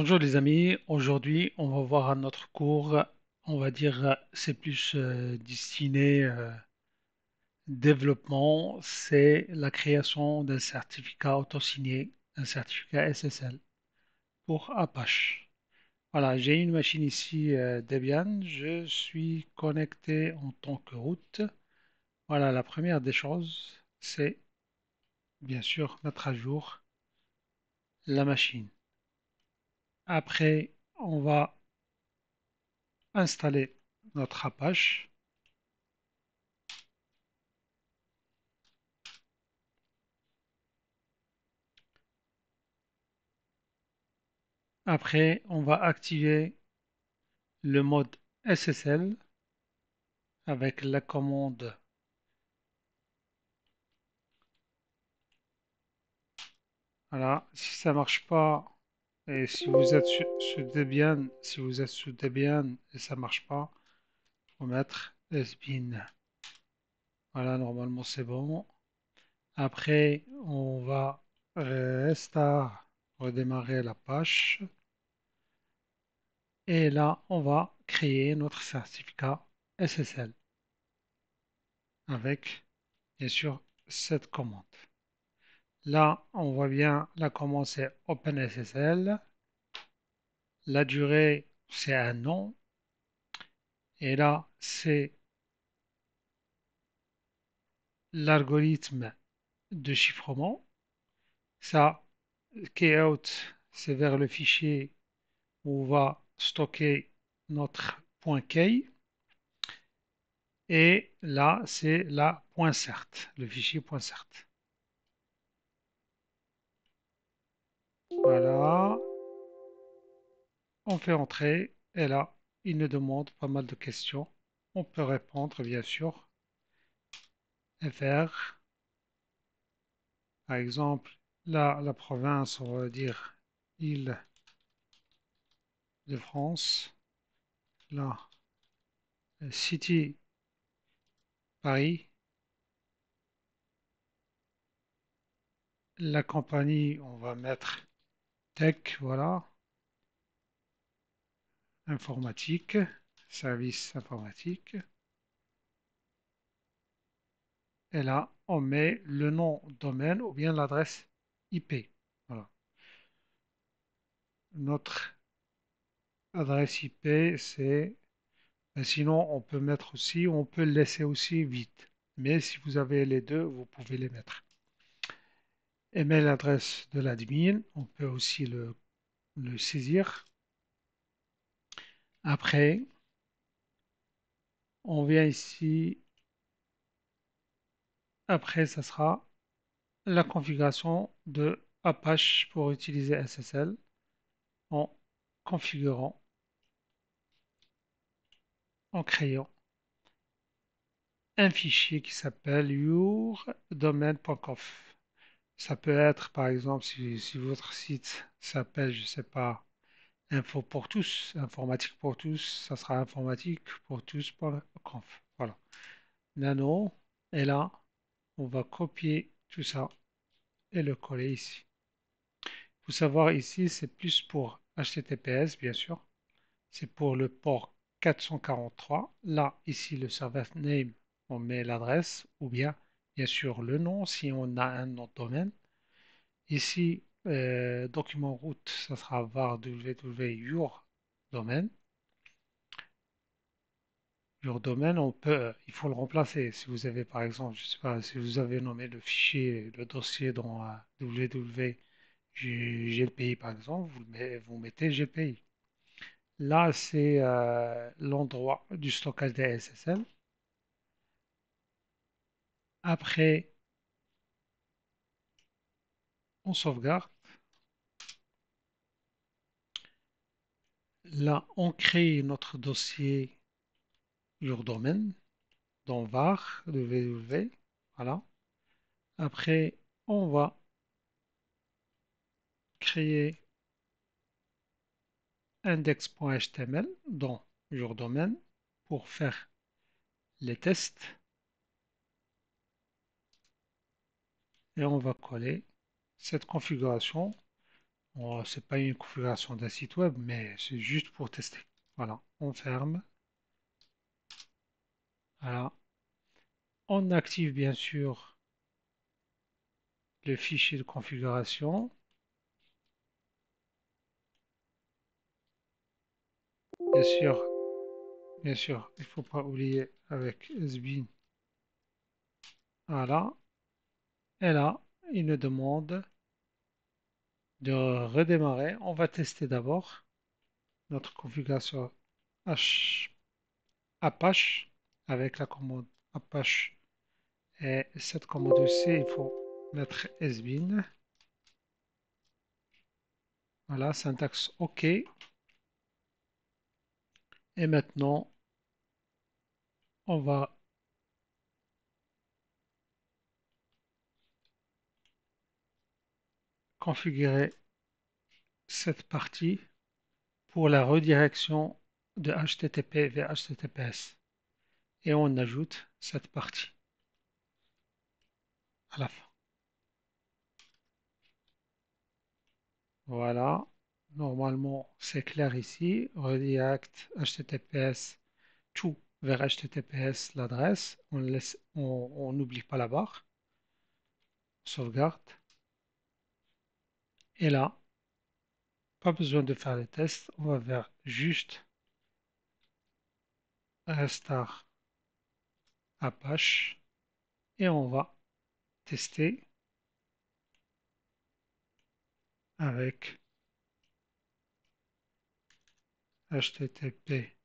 Bonjour les amis, aujourd'hui on va voir un autre cours, on va dire c'est plus destiné développement, c'est la création d'un certificat auto-signé, un certificat SSL pour Apache. Voilà, j'ai une machine ici Debian, je suis connecté en tant que root. Voilà, la première des choses, c'est bien sûr mettre à jour la machine. Après, on va installer notre Apache. Après, on va activer le mode SSL avec la commande. Voilà, si ça marche pas, et si vous êtes sur Debian, si vous êtes sous Debian et ça marche pas, faut mettre sbin. Voilà, normalement c'est bon. Après, on va restart, redémarrer la page. Et là, on va créer notre certificat SSL avec, bien sûr, cette commande. Là, on voit bien la commande c'est OpenSSL. La durée, c'est un an. Et là, c'est l'algorithme de chiffrement. Ça, Kout, c'est vers le fichier où on va stocker notre point .key. Et là, c'est la .cert, le fichier .cert. Voilà, on fait entrer. Et là, il nous demande pas mal de questions. On peut répondre, bien sûr. FR, par exemple, là, la province, on va dire Île-de-France. Là, City, Paris. La compagnie, on va mettre Tech, voilà. Informatique, service informatique. Et là, on met le nom domaine ou bien l'adresse IP. Voilà. Notre adresse IP, c'est... Sinon, on peut mettre aussi, on peut le laisser aussi vide. Mais si vous avez les deux, vous pouvez les mettre. Email adresse de l'admin, on peut aussi le saisir. Après, on vient ici. Après, ça sera la configuration de Apache pour utiliser SSL en configurant, en créant un fichier qui s'appelle yourdomain.conf. Ça peut être, par exemple, si votre site s'appelle, je ne sais pas, Info pour tous, informatique pour tous, ça sera informatique pour tous.conf. Voilà. Nano, et là, on va copier tout ça et le coller ici. Il faut savoir ici, c'est plus pour HTTPS, bien sûr. C'est pour le port 443. Là, ici, le service name, on met l'adresse ou bien sûr, le nom si on a un nom de domaine. Ici, document route, ça sera var www your domaine, il faut le remplacer. Si vous avez, par exemple, je sais pas, si vous avez nommé le fichier, le dossier dans www GLPI, par exemple, vous mettez GPI. Là, c'est l'endroit du stockage des SSL. Après, on sauvegarde. Là, on crée notre dossier your domaine dans var www. Voilà. Après, on va créer index.html dans your domaine pour faire les tests et on va coller cette configuration. Bon, c'est pas une configuration d'un site web, mais c'est juste pour tester. Voilà, on ferme. Voilà. On active bien sûr le fichier de configuration. Bien sûr, bien sûr, il ne faut pas oublier avec SBIN. Voilà. Et là, il nous demande de redémarrer. On va tester d'abord notre configuration Apache avec la commande Apache. Et cette commande aussi, il faut mettre SBIN. Voilà, syntaxe OK. Et maintenant, on va configurer cette partie pour la redirection de HTTP vers HTTPS. Et on ajoute cette partie à la fin. Voilà. Normalement, c'est clair ici. Redirect HTTPS tout vers HTTPS l'adresse. On n'oublie pas la barre. Sauvegarde. Et là, pas besoin de faire les tests. On va faire juste restart Apache et on va tester avec HTTP.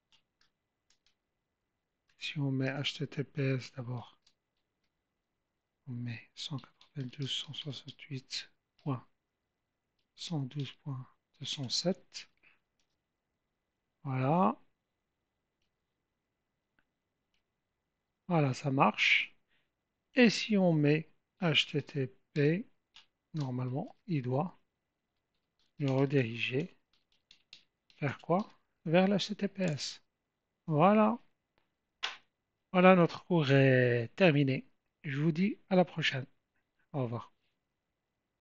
Si on met HTTPS d'abord, on met 192.168.112.207. Voilà, voilà, ça marche. Et si on met HTTP, normalement, il doit nous rediriger vers quoi? Vers l'HTTPS. Voilà, voilà, notre cours est terminé. Je vous dis à la prochaine. Au revoir.